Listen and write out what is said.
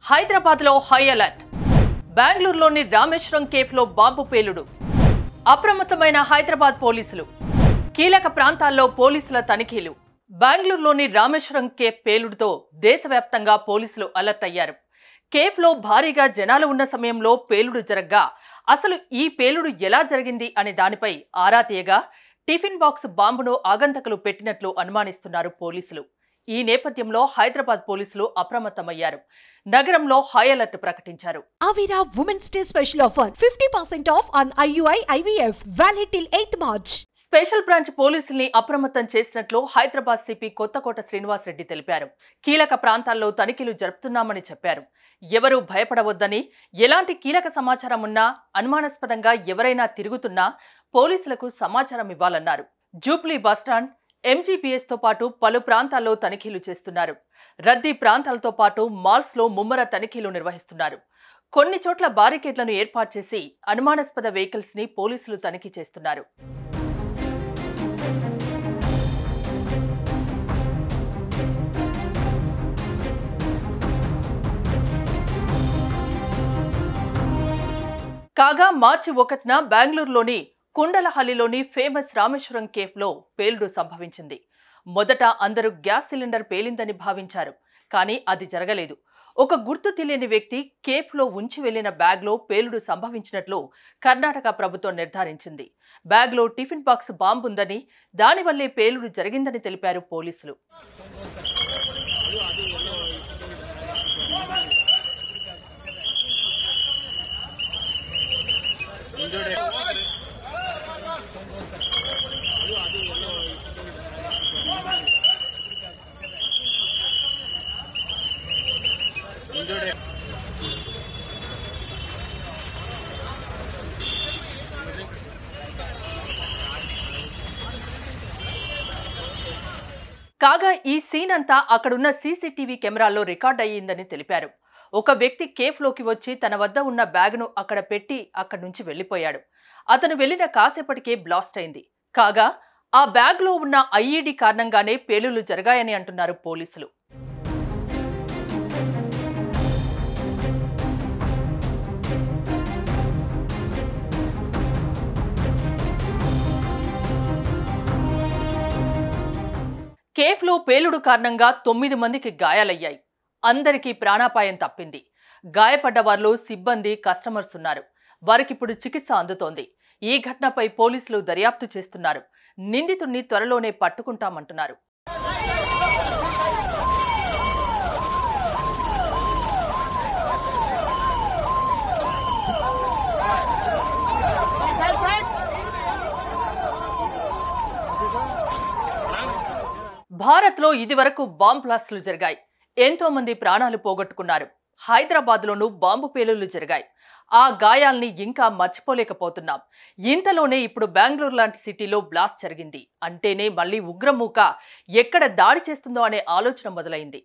హైదరాబాద్లో high alert. బెంగళూరులోని Rameswaram కేఫ్లో bomb పేలుడు. అప్రమత్తమైన హైదరాబాద్ పోలీసులు. కీలక ప్రాంతాల్లో పోలీసుల తనిఖీలు. బెంగళూరులోని రామేశ్వరం కేఫ్ పేలుడుతో దేశవ్యాప్తంగా పోలీసులు అలర్ట్ అయ్యారు. కేఫ్లో భారీగా జనాలు ఉన్న సమయంలో పేలుడు జరగ్గా అసలు ఈ పేలుడు ఎలా జరిగింది అనే దానిపై ఆరా తీయగా టిఫిన్ బాక్స్ బాంబును ఆగంతకులు పెట్టినట్లు అనుమానిస్తున్నారు పోలీసులు. ఈ నేపథ్యంలో హైదరాబాద్ పోలీసులు అప్రమత్తమయ్యారు. నగరంలో హై అలర్ట్ ప్రకటించారు. Avira Women's Day special offer 50% off on IUI IVF valid till 8th March. Special branch పోలీసుల్ని అప్రమత్తం చేసినట్లు హైదరాబాద్ సిపి కొత్తకోట శ్రీనివాస్ రెడ్డి తెలిపారు. కీలక ప్రాంతాల్లో తనిఖీలు జరుపుతున్నామని చెప్పారు. ఎవరూ భయపడవద్దని, ఎలాంటి కీలక సమాచారం ఉన్నా, అనుమానాస్పదంగా ఎవరైనా తిరుగుతున్నా పోలీసులకు సమాచారం ఇవ్వాలన్నారు. జూబ్లీ బస్టాండ్, MGPS తో పాటు పలు ప్రాంతాల్లో తనిఖీలు చేస్తున్నారు. రద్దీ ప్రాంతాలతో పాటు మాల్స్లో ముమ్మర తనిఖీలు నిర్వహిస్తున్నారు. కొన్ని చోట్ల బారికేడ్లను ఏర్పాటు చేసి అనుమానాస్పద వెహికల్స్ ని పోలీసులు తనిఖీ చేస్తున్నారు. కాగా మార్చి 1న బెంగళూరులోని కుండలహల్లిలోని ఫేమస్ రామేశ్వరం కేఫ్లో పేలుడు సంభవించింది. మొదట అందరూ గ్యాస్ సిలిండర్ పేలిందని భావించారు. కానీ అది జరగలేదు. ఒక గుర్తు తెలియని వ్యక్తి కేఫ్లో ఉంచి వెళ్లిన బ్యాగ్లో పేలుడు సంభవించినట్లు కర్ణాటక ప్రభుత్వం నిర్ధారించింది. బ్యాగ్లో టిఫిన్ బాక్స్ బాంబు ఉందని, దానివల్లే పేలుడు జరిగిందని తెలిపారు పోలీసులు. కాగా ఈ సీన్ అంతా అక్కడున్న సీసీటీవీ కెమెరాల్లో రికార్డ్ అయ్యిందని తెలిపారు. ఒక వ్యక్తి కేఫ్లోకి వచ్చి తన వద్ద ఉన్న బ్యాగ్ను అక్కడ పెట్టి అక్కడి నుంచి వెళ్లిపోయాడు. అతను వెళ్లిన కాసేపటికే బ్లాస్ట్ అయింది. కాగా ఆ బ్యాగ్లో ఉన్న IED కారణంగానే పేలుళ్లు జరిగాయని అంటున్నారు పోలీసులు. కేఫ్లో పేలుడు కారణంగా 9 మందికి గాయాలయ్యాయి. అందరికీ ప్రాణాపాయం తప్పింది. గాయపడ్డ వారిలో సిబ్బంది, కస్టమర్స్ ఉన్నారు. వారికిప్పుడు చికిత్స అందుతోంది. ఈ ఘటనపై పోలీసులు దర్యాప్తు చేస్తున్నారు. నిందితుడిని త్వరలోనే పట్టుకుంటామంటున్నారు. భారత్లో ఇదివరకు బాంబ్ బ్లాస్టులు జరిగాయి. ఎంతో మంది ప్రాణాలు పోగొట్టుకున్నారు. హైదరాబాద్లోనూ బాంబు పేలుళ్లు జరిగాయి. ఆ గాయాల్ని ఇంకా మర్చిపోలేకపోతున్నాం. ఇంతలోనే ఇప్పుడు బెంగళూరు లాంటి సిటీలో బ్లాస్ట్ జరిగింది అంటేనే మళ్లీ ఉగ్రమూక ఎక్కడ దాడి చేస్తుందో అనే ఆలోచన మొదలైంది.